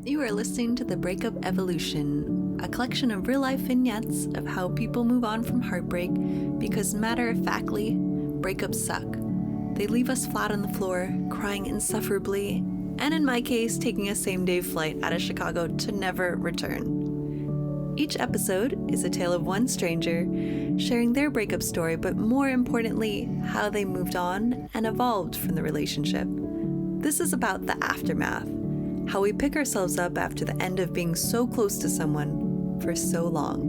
You are listening to The Breakup Evolution, a collection of real-life vignettes of how people move on from heartbreak because, matter-of-factly, breakups suck. They leave us flat on the floor, crying insufferably, and in my case, taking a same-day flight out of Chicago to never return. Each episode is a tale of one stranger sharing their breakup story, but more importantly, how they moved on and evolved from the relationship. This is about the aftermath. How we pick ourselves up after the end of being so close to someone for so long.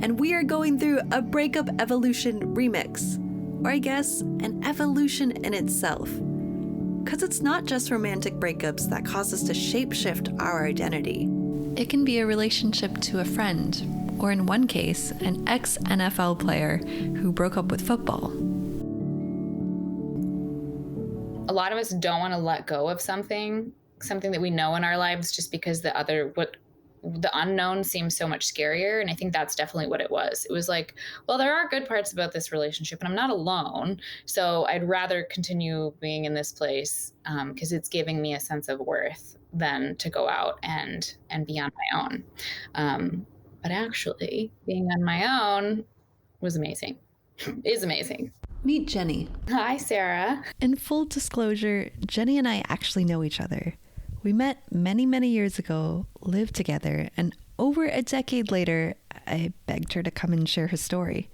And we are going through a breakup evolution remix, or I guess an evolution in itself. Because it's not just romantic breakups that cause us to shapeshift our identity. It can be a relationship to a friend, or in one case, an ex-NFL player who broke up with football. A lot of us don't want to let go of something that we know in our lives just because the unknown seems so much scarier. And I think that's definitely what it was. It was like, well, there are good parts about this relationship and I'm not alone. So I'd rather continue being in this place because it's giving me a sense of worth than to go out and be on my own. But actually being on my own was amazing. Is amazing. Meet Genny. Hi, Sarah. In full disclosure, Genny and I actually know each other. We met many, many years ago, lived together, and over a decade later, I begged her to come and share her story.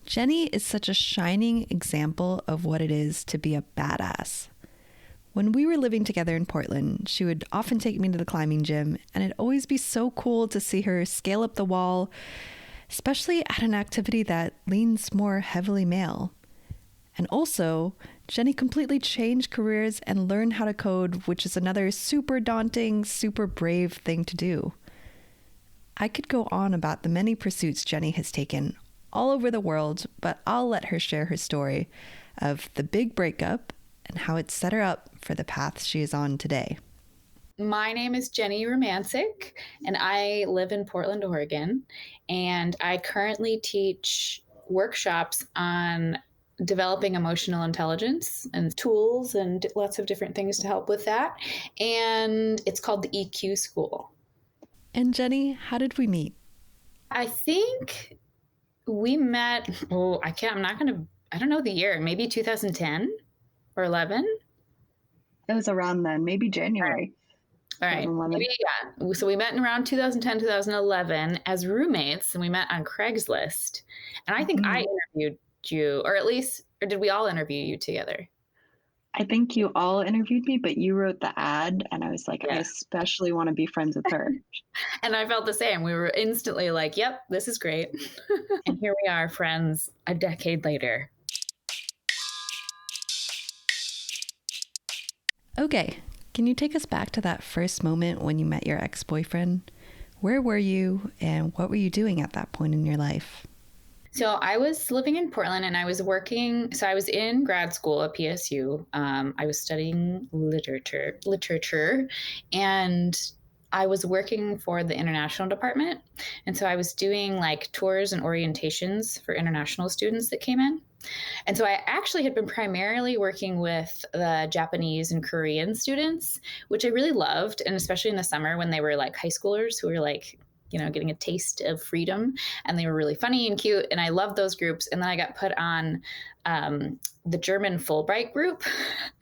Genny is such a shining example of what it is to be a badass. When we were living together in Portland, she would often take me to the climbing gym, and it'd always be so cool to see her scale up the wall, especially at an activity that leans more heavily male. And also, Genny completely changed careers and learned how to code, which is another super daunting, super brave thing to do. I could go on about the many pursuits Genny has taken all over the world, but I'll let her share her story of the big breakup and how it set her up for the path she is on today. My name is Genny Rumancik, and I live in Portland, Oregon, and I currently teach workshops on developing emotional intelligence and tools and lots of different things to help with that. And it's called the EQ School. And Genny, how did we meet? I think we met, I don't know the year, maybe 2010 or 11. It was around then, maybe January. All right. Maybe, yeah. So we met in around 2010, 2011 as roommates, and we met on Craigslist. And I think I interviewed you, or did we all interview you together? I think you all interviewed me, but you wrote the ad, and I was like, yeah. I especially want to be friends with her. And I felt the same. We were instantly like, yep, this is great. And here we are, friends, a decade later. Okay. Can you take us back to that first moment when you met your ex-boyfriend? Where were you and what were you doing at that point in your life? So I was living in Portland and I was working. So I was in grad school at PSU. I was studying literature, and I was working for the international department. And so I was doing like tours and orientations for international students that came in. And so I actually had been primarily working with the Japanese and Korean students, which I really loved. And especially in the summer when they were like high schoolers who were like, getting a taste of freedom, and they were really funny and cute. And I loved those groups. And then I got put on the German Fulbright group.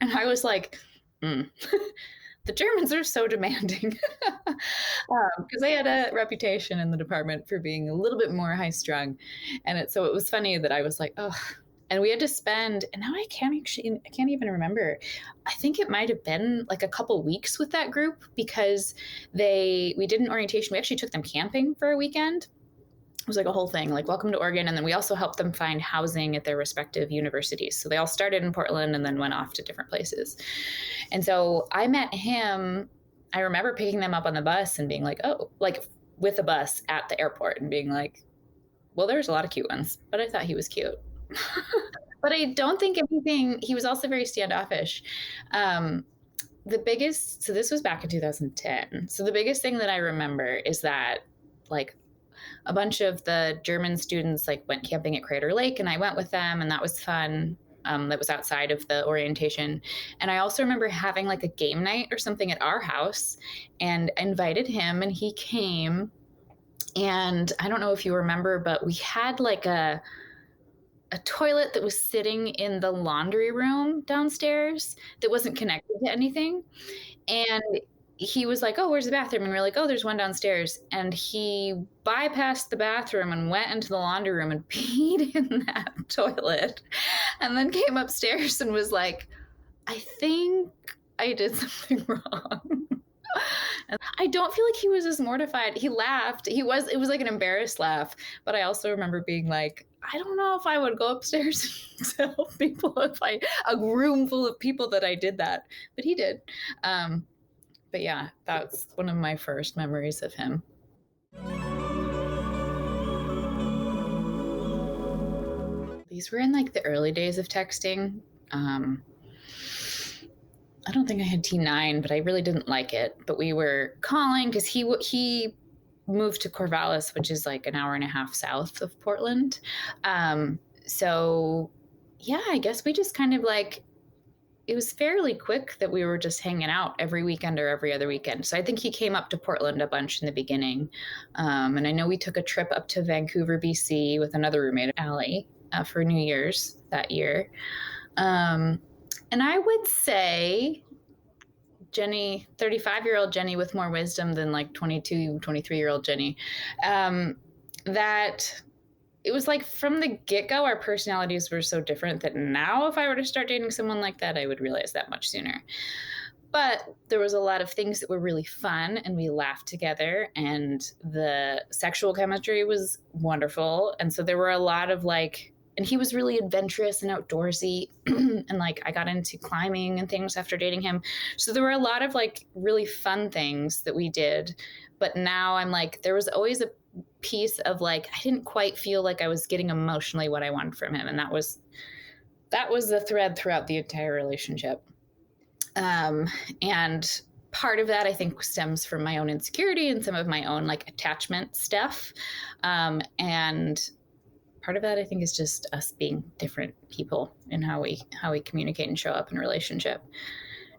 And I was like, the Germans are so demanding because they had a reputation in the department for being a little bit more high strung. And so it was funny that I was like, oh, and we had to spend, and now I can't even remember. I think it might've been like a couple weeks with that group because we did an orientation. We actually took them camping for a weekend. It was like a whole thing, like welcome to Oregon. And then we also helped them find housing at their respective universities. So they all started in Portland and then went off to different places. And so I met him. I remember picking them up on the bus and being like, oh, like with the bus at the airport and being like, well, there's a lot of cute ones, but I thought he was cute. But I don't think he was also very standoffish. So this was back in 2010. So the biggest thing that I remember is that like a bunch of the German students like went camping at Crater Lake and I went with them and that was fun. that was outside of the orientation. And I also remember having like a game night or something at our house, and invited him, and he came. And I don't know if you remember, but we had like a toilet that was sitting in the laundry room downstairs that wasn't connected to anything. And he was like, "Oh, where's the bathroom?" And we are like, "Oh, there's one downstairs." And he bypassed the bathroom and went into the laundry room and peed in that toilet. And then came upstairs and was like, "I think I did something wrong." And I don't feel like he was as mortified. He laughed. It was like an embarrassed laugh. But I also remember being like, I don't know if I would go upstairs to help people if a room full of people that I did that. But he did. But yeah, that's one of my first memories of him. These were in like the early days of texting. I don't think I had T9, but I really didn't like it. But we were calling because he moved to Corvallis, which is like an hour and a half south of Portland. So yeah, I guess we just kind of like, it was fairly quick that we were just hanging out every weekend or every other weekend. So I think he came up to Portland a bunch in the beginning. And I know we took a trip up to Vancouver, BC with another roommate, Allie, for New Year's that year. And I would say Genny, 35-year-old Genny with more wisdom than like 22, 23-year-old Genny, that it was like from the get-go, our personalities were so different that now if I were to start dating someone like that, I would realize that much sooner. But there was a lot of things that were really fun, and we laughed together, and the sexual chemistry was wonderful. And so there were a lot of like, and he was really adventurous and outdoorsy. And like I got into climbing and things after dating him. So there were a lot of like really fun things that we did. But now I'm like, there was always a piece of like, I didn't quite feel like I was getting emotionally what I wanted from him. And that was the thread throughout the entire relationship. And part of that I think stems from my own insecurity and some of my own like attachment stuff. And part of that I think is just us being different people in how we communicate and show up in a relationship.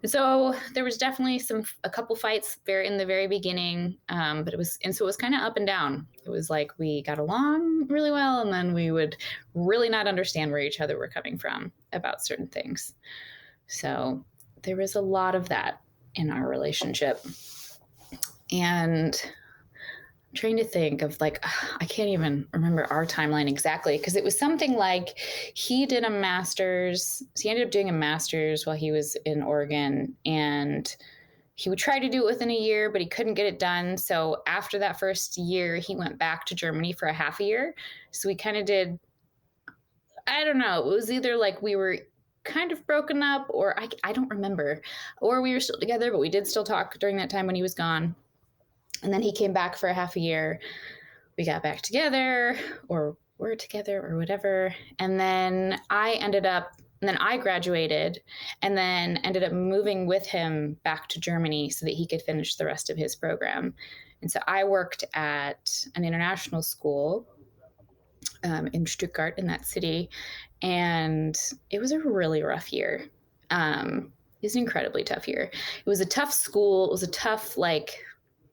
And so there was definitely a couple fights in the very beginning, but it was kind of up and down. It was like we got along really well, and then we would really not understand where each other were coming from about certain things. So there was a lot of that in our relationship. And I'm trying to think of like, I can't even remember our timeline exactly, because it was something like he did a master's. So he ended up doing a master's while he was in Oregon, and he would try to do it within a year, but he couldn't get it done. So after that first year, he went back to Germany for a half a year. So we kind of did, I don't know, it was either like we were kind of broken up, or I don't remember, or we were still together, but we did still talk during that time when he was gone. And then he came back for a half a year. We got back together, or were together, or whatever. And then I graduated, and then ended up moving with him back to Germany so that he could finish the rest of his program. And so I worked at an international school in Stuttgart, in that city. And it was a really rough year. It was an incredibly tough year. It was a tough school. It was a tough, like,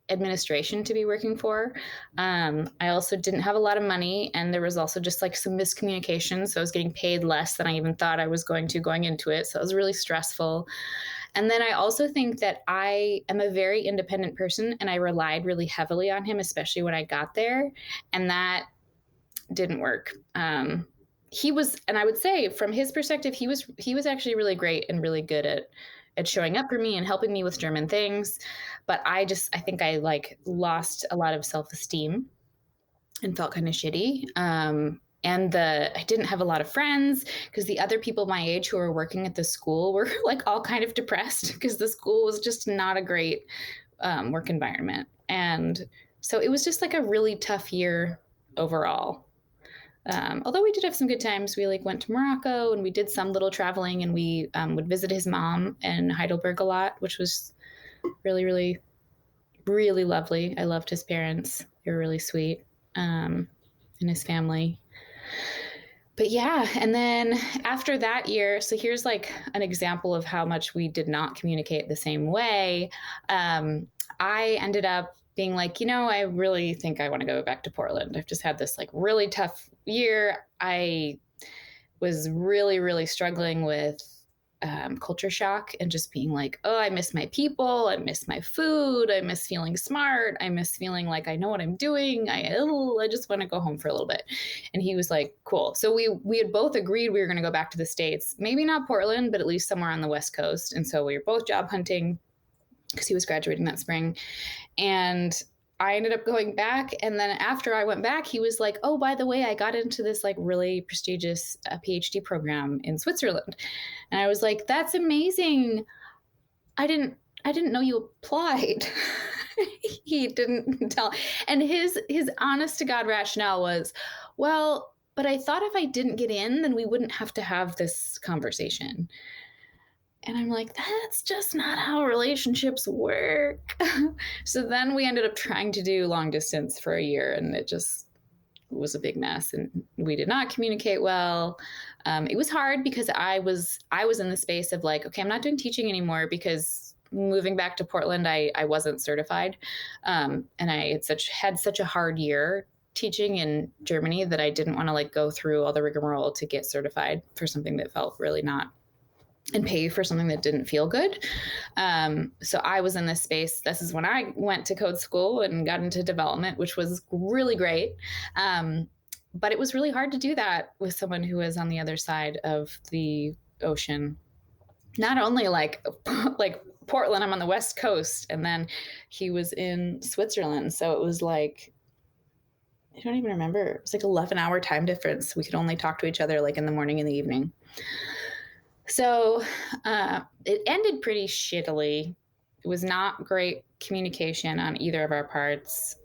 administration to be working for. I also didn't have a lot of money, and there was also just like some miscommunication. So I was getting paid less than I even thought I was going into it. So it was really stressful. And then I also think that I am a very independent person, and I relied really heavily on him, especially when I got there. And that didn't work. He was, and I would say from his perspective, he was actually really great and really good at showing up for me and helping me with German things. But I think I like lost a lot of self-esteem and felt kind of shitty. And I didn't have a lot of friends because the other people my age who were working at the school were like all kind of depressed because the school was just not a great work environment. And so it was just like a really tough year overall. Although we did have some good times. We like went to Morocco, and we did some little traveling, and we would visit his mom in Heidelberg a lot, which was really, really, really lovely. I loved his parents. They were really sweet, and his family. But yeah, and then after that year, so here's like an example of how much we did not communicate the same way. I ended up being like, I really think I want to go back to Portland. I've just had this like really tough year. I was really, really struggling with culture shock and just being like, oh, I miss my people. I miss my food. I miss feeling smart. I miss feeling like I know what I'm doing. I just want to go home for a little bit. And he was like, cool. So we had both agreed we were going to go back to the States, maybe not Portland, but at least somewhere on the West Coast. And so we were both job hunting because he was graduating that spring. And I ended up going back. And then after I went back, he was like, oh, by the way, I got into this like really prestigious PhD program in Switzerland. And I was like, that's amazing. I didn't know you applied. He didn't tell. And his honest to God rationale was, well, but I thought if I didn't get in, then we wouldn't have to have this conversation. And I'm like, that's just not how relationships work. So then we ended up trying to do long distance for a year, and it just was a big mess, and we did not communicate well. It was hard because I was in the space of like, okay, I'm not doing teaching anymore because moving back to Portland, I wasn't certified, and I had such a hard year teaching in Germany that I didn't want to like go through all the rigmarole to get certified for something that felt really not, and pay for something that didn't feel good. So I was in this space. This is when I went to code school and got into development, which was really great. But it was really hard to do that with someone who is on the other side of the ocean. Not only like Portland, I'm on the West Coast, and then he was in Switzerland. So it was like, I don't even remember. It was like 11-hour time difference. We could only talk to each other like in the morning and the evening. So it ended pretty shittily. It was not great communication on either of our parts,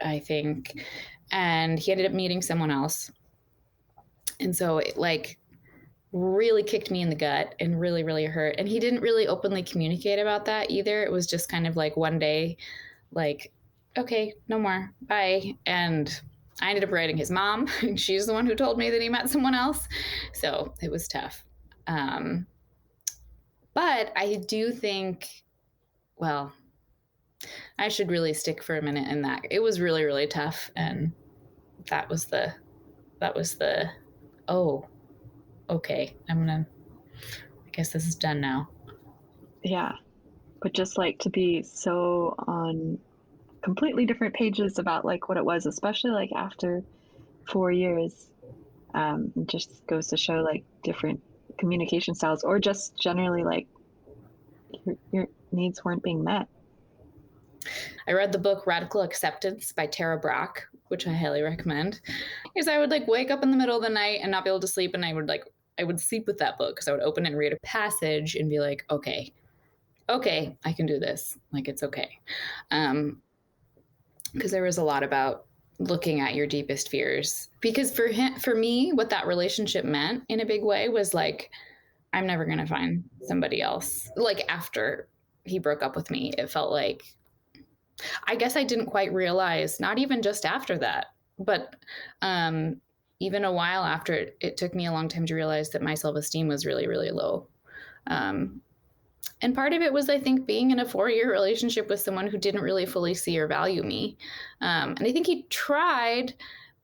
I think. And he ended up meeting someone else. And so it like really kicked me in the gut and really, really hurt. And he didn't really openly communicate about that either. It was just kind of like one day, like, okay, no more, bye. And I ended up writing his mom. She's the one who told me that he met someone else. So it was tough. But I do think, well, I should really stick for a minute in that. It was really, really tough. And that was the, oh, okay, I guess this is done now. Yeah. But just like to be so on completely different pages about like what it was, especially like after 4 years, it just goes to show like different communication styles, or just generally like your needs weren't being met. I read the book Radical Acceptance by Tara Brach, which I highly recommend. Because I would like wake up in the middle of the night and not be able to sleep, and I would sleep with that book because I would open it and read a passage and be like, okay, I can do this. Like, it's okay. Because there was a lot about looking at your deepest fears. Because for me, what that relationship meant in a big way was like, I'm never going to find somebody else. Like after he broke up with me, it felt like, I guess I didn't quite realize, not even just after that, but even a while after, it took me a long time to realize that my self-esteem was really, really low. And part of it was, I think, being in a 4-year relationship with someone who didn't really fully see or value me. And I think he tried,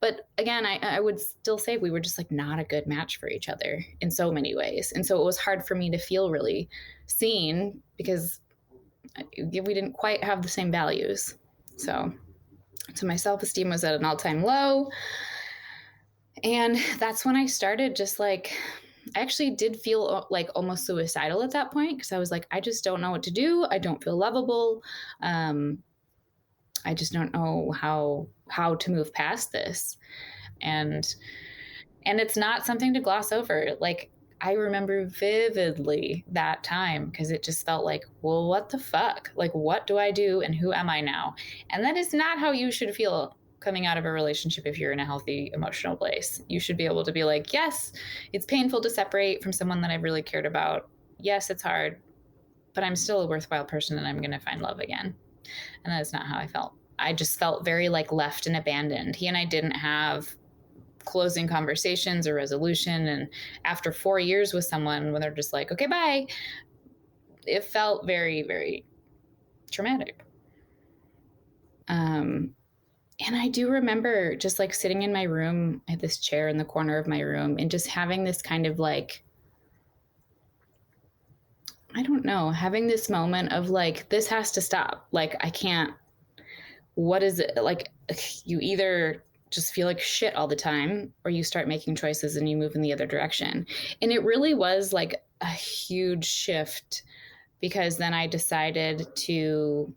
but again, I would still say we were just like not a good match for each other in so many ways. And so it was hard for me to feel really seen because we didn't quite have the same values. So my self-esteem was at an all-time low. And that's when I started just like, I actually did feel like almost suicidal at that point because I was like, I just don't know what to do. I don't feel lovable. I just don't know how to move past this. And it's not something to gloss over. Like, I remember vividly that time because it just felt like, well, what the fuck? Like, what do I do and who am I now? And that is not how you should feel coming out of a relationship if you're in a healthy emotional place. You should be able to be like, yes, it's painful to separate from someone that I've really cared about. Yes, it's hard, but I'm still a worthwhile person and I'm going to find love again. And that's not how I felt. I just felt very like left and abandoned. He and I didn't have closing conversations or resolution. And after 4 years with someone, when they're just like, okay, bye, it felt very, very traumatic. And I do remember just like sitting in my room at this chair in the corner of my room and just having this kind of like, I don't know, having this moment of like, this has to stop. Like, I can't, what is it? Like, you either just feel like shit all the time or you start making choices and you move in the other direction. And it really was like a huge shift, because then I decided to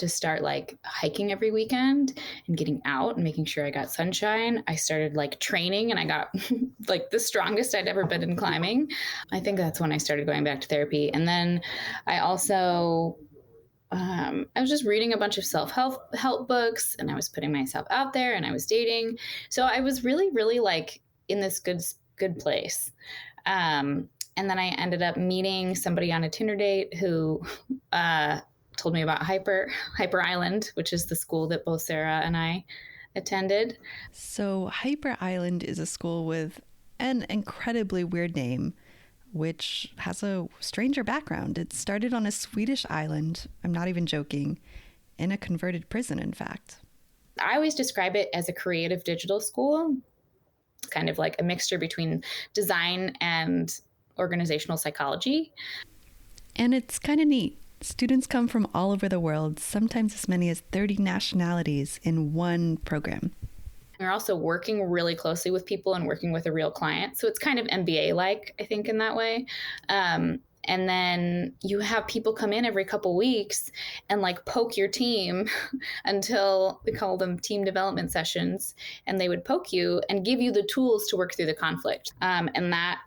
start like hiking every weekend and getting out and making sure I got sunshine. I started like training and I got like the strongest I'd ever been in climbing. I think that's when I started going back to therapy. And then I also, I was just reading a bunch of self-help books, and I was putting myself out there, and I was dating. So I was really, really like in this good place. And then I ended up meeting somebody on a Tinder date who, told me about Hyper Island, which is the school that both Sarah and I attended. So Hyper Island is a school with an incredibly weird name, which has a stranger background. It started on a Swedish island, I'm not even joking, in a converted prison, in fact. I always describe it as a creative digital school, kind of like a mixture between design and organizational psychology. And it's kind of neat. Students come from all over the world, sometimes as many as 30 nationalities in one program. We're also working really closely with people and working with a real client. So it's kind of MBA-like, I think, in that way. And then you have people come in every couple weeks and like poke your team until, we call them team development sessions, and they would poke you and give you the tools to work through the conflict. And that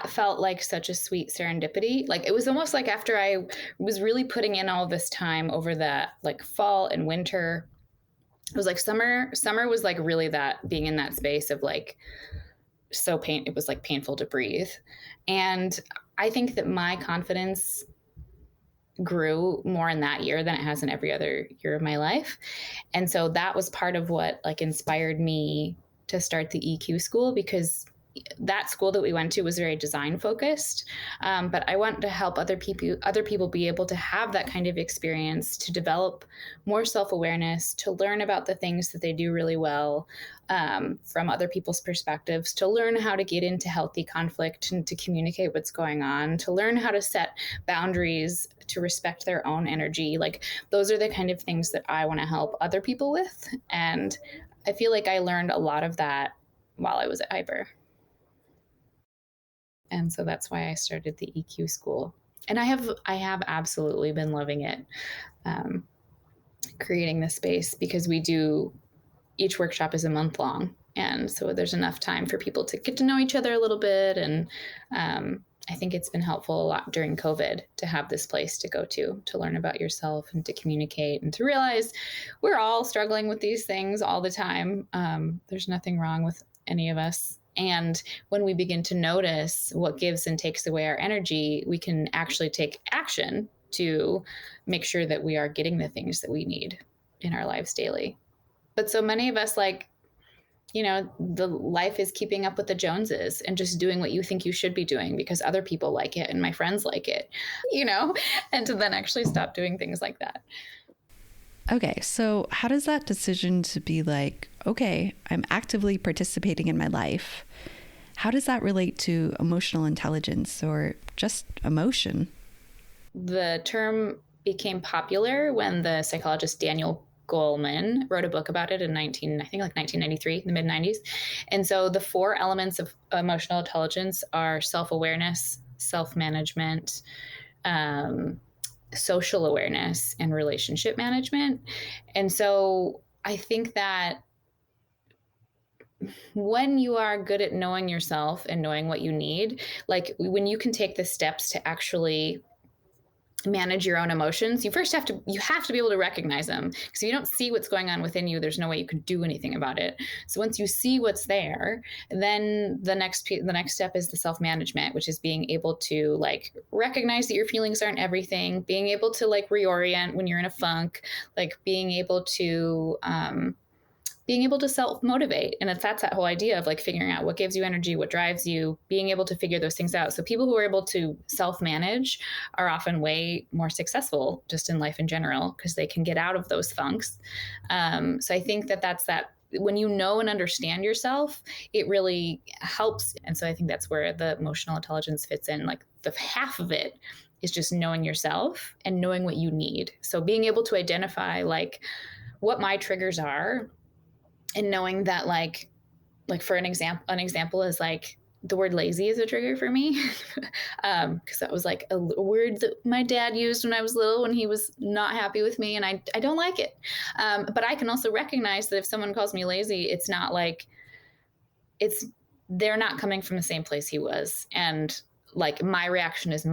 felt like such a sweet serendipity. Like, it was almost like after I was really putting in all this time over that like fall and winter, it was like summer was like really that, being in that space of like, it was like painful to breathe. And I think that my confidence grew more in that year than it has in every other year of my life. And so that was part of what like inspired me to start the EQ school, because that school that we went to was very design focused. But I want to help other people be able to have that kind of experience, to develop more self-awareness, to learn about the things that they do really well, from other people's perspectives, to learn how to get into healthy conflict and to communicate what's going on, to learn how to set boundaries, to respect their own energy. Like, those are the kind of things that I want to help other people with. And I feel like I learned a lot of that while I was at Hyper. And so that's why I started the EQ school. And I have absolutely been loving it, creating this space, because each workshop is a month long. And so there's enough time for people to get to know each other a little bit. And I think it's been helpful a lot during COVID to have this place to go to learn about yourself and to communicate and to realize we're all struggling with these things all the time. There's nothing wrong with any of us. And when we begin to notice what gives and takes away our energy, we can actually take action to make sure that we are getting the things that we need in our lives daily. But so many of us, like, the life is keeping up with the Joneses and just doing what you think you should be doing because other people like it and my friends like it, and to then actually stop doing things like that. Okay, so how does that decision to be like, okay, I'm actively participating in my life, how does that relate to emotional intelligence or just emotion? The term became popular when the psychologist Daniel Goleman wrote a book about it in 1993, in the mid 90s. And so the 4 elements of emotional intelligence are self-awareness, self-management, social awareness, and relationship management. And so I think that when you are good at knowing yourself and knowing what you need, like when you can take the steps to actually manage your own emotions, you have to be able to recognize them, because if you don't see what's going on within you, there's no way you can do anything about it. So once you see what's there, then the next step is the self-management, which is being able to like recognize that your feelings aren't everything, being able to like reorient when you're in a funk, like being able to being able to self-motivate. And that's that whole idea of like figuring out what gives you energy, what drives you, being able to figure those things out. So people who are able to self-manage are often way more successful just in life in general, because they can get out of those funks. So I think that's that when you know and understand yourself, it really helps. And so I think that's where the emotional intelligence fits in. Like the half of it is just knowing yourself and knowing what you need. So being able to identify like what my triggers are, and knowing that like for an example is like the word lazy is a trigger for me. Because that was like a word that my dad used when I was little, when he was not happy with me, and I don't like it. But I can also recognize that if someone calls me lazy, it's not like they're not coming from the same place he was. And like my reaction is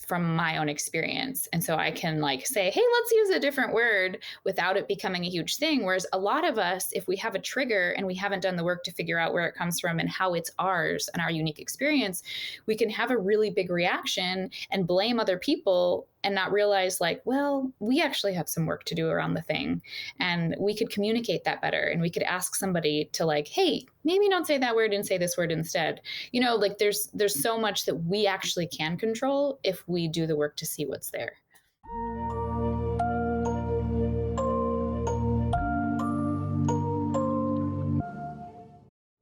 from my own experience. And so I can like say, hey, let's use a different word without it becoming a huge thing. Whereas a lot of us, if we have a trigger and we haven't done the work to figure out where it comes from and how it's ours and our unique experience, we can have a really big reaction and blame other people and not realize like, well, we actually have some work to do around the thing. And we could communicate that better. And we could ask somebody to like, hey, maybe don't say that word and say this word instead. You know, like there's so much that we actually can control if we do the work to see what's there.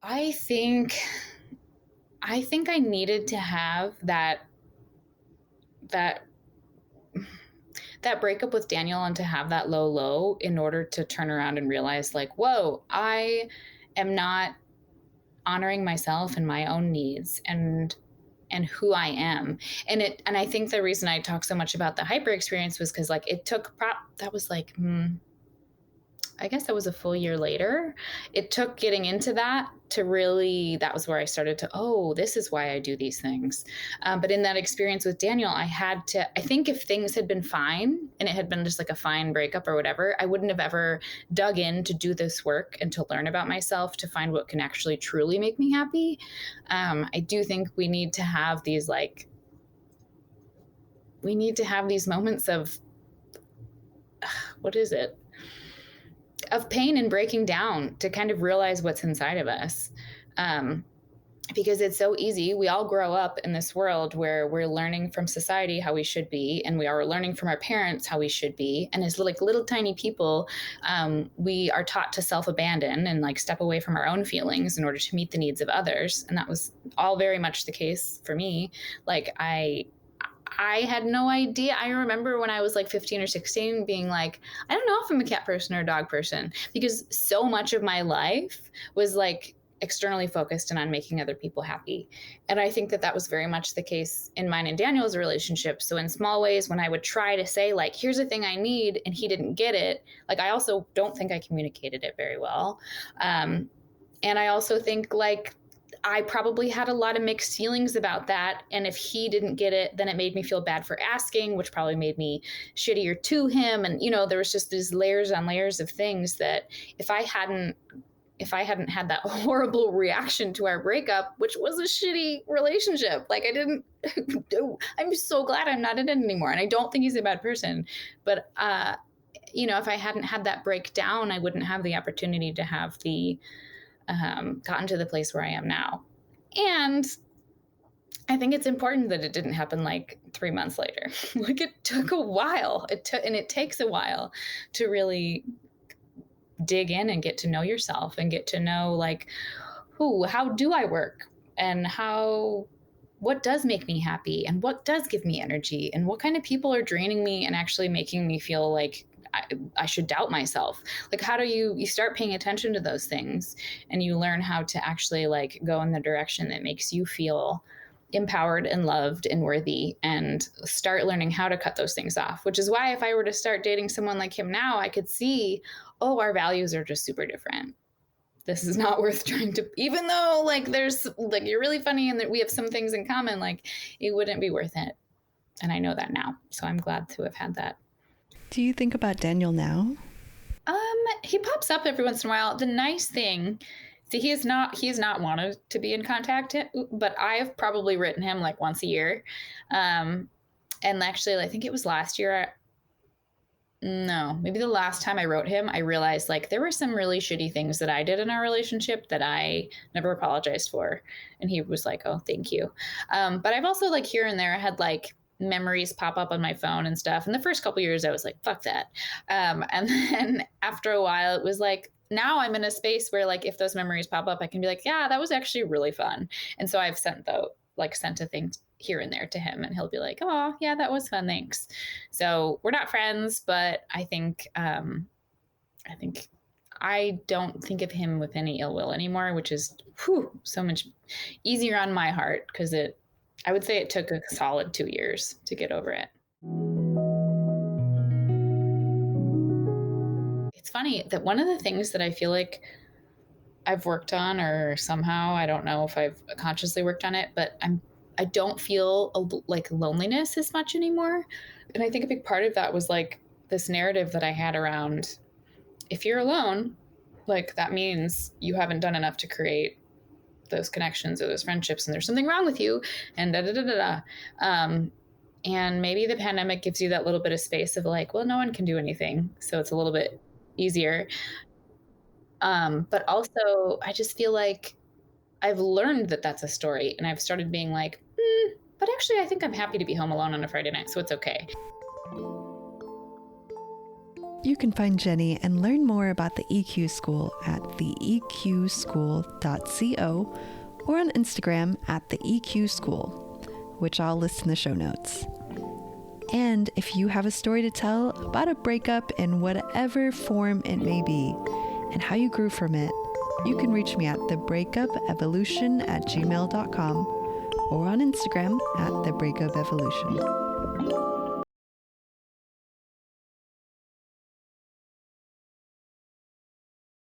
I think I needed to have that breakup with Daniel and to have that low in order to turn around and realize like, whoa, I am not honoring myself and my own needs and who I am. And I think the reason I talk so much about the hyper experience was because like it took that was like I guess that was a full year later. It took getting into that to really, that was where I started to, oh, this is why I do these things. But in that experience with Daniel, I think if things had been fine and it had been just like a fine breakup or whatever, I wouldn't have ever dug in to do this work and to learn about myself, to find what can actually truly make me happy. I do think we need to have these moments of, what is it? Of pain and breaking down to kind of realize what's inside of us. Because it's so easy. We all grow up in this world where we're learning from society how we should be, and we are learning from our parents how we should be. And as like little tiny people, we are taught to self-abandon and like step away from our own feelings in order to meet the needs of others. And that was all very much the case for me. Like I had no idea. I remember when I was like 15 or 16 being like, I don't know if I'm a cat person or a dog person, because so much of my life was like externally focused and on making other people happy. And I think that was very much the case in mine and Daniel's relationship. So in small ways, when I would try to say like, here's a thing I need, and he didn't get it, like I also don't think I communicated it very well. And I also think like, I probably had a lot of mixed feelings about that. And if he didn't get it, then it made me feel bad for asking, which probably made me shittier to him. And, you know, there was just these layers on layers of things that if I hadn't had that horrible reaction to our breakup, which was a shitty relationship, like I'm so glad I'm not in it anymore. And I don't think he's a bad person, but, you know, if I hadn't had that breakdown, I wouldn't have the opportunity to have gotten to the place where I am now. And I think it's important that it didn't happen like 3 months later. Like it took a while. It takes a while to really dig in and get to know yourself and get to know like, how do I work, and what does make me happy, and what does give me energy, and what kind of people are draining me and actually making me feel like I should doubt myself. Like, how do you start paying attention to those things, and you learn how to actually like go in the direction that makes you feel empowered and loved and worthy, and start learning how to cut those things off. Which is why if I were to start dating someone like him now, I could see, oh, our values are just super different. This is not worth trying to, even though like there's like, you're really funny and that we have some things in common, like it wouldn't be worth it. And I know that now. So I'm glad to have had that. Do you think about Daniel now? He pops up every once in a while. The nice thing, see, he's not wanted to be in contact, but I've probably written him like once a year. And actually, I think it was last year, No, maybe the last time I wrote him, I realized like there were some really shitty things that I did in our relationship that I never apologized for. And he was like, oh, thank you. But I've also like here and there I had like memories pop up on my phone and stuff. And the first couple years I was like, fuck that. And then after a while it was like, now I'm in a space where like if those memories pop up, I can be like, yeah, that was actually really fun. And so I've sent a thing here and there to him, and he'll be like, oh yeah, that was fun, thanks. So we're not friends, but I think I don't think of him with any ill will anymore, which is so much easier on my heart, because I would say it took a solid 2 years to get over it. It's funny that one of the things that I feel like I've worked on, or somehow, I don't know if I've consciously worked on it, but I don't feel like loneliness as much anymore. And I think a big part of that was like this narrative that I had around, if you're alone, like that means you haven't done enough to create those connections or those friendships, and there's something wrong with you, and da da da da da. And maybe the pandemic gives you that little bit of space of like, well, no one can do anything, so it's a little bit easier. But also, I just feel like I've learned that that's a story, and I've started being like, but actually, I think I'm happy to be home alone on a Friday night, so it's okay. You can find Genny and learn more about the EQ School at theeqschool.co or on Instagram at the EQ School, which I'll list in the show notes. And if you have a story to tell about a breakup in whatever form it may be and how you grew from it, you can reach me at thebreakupevolution@gmail.com or on Instagram at thebreakupevolution.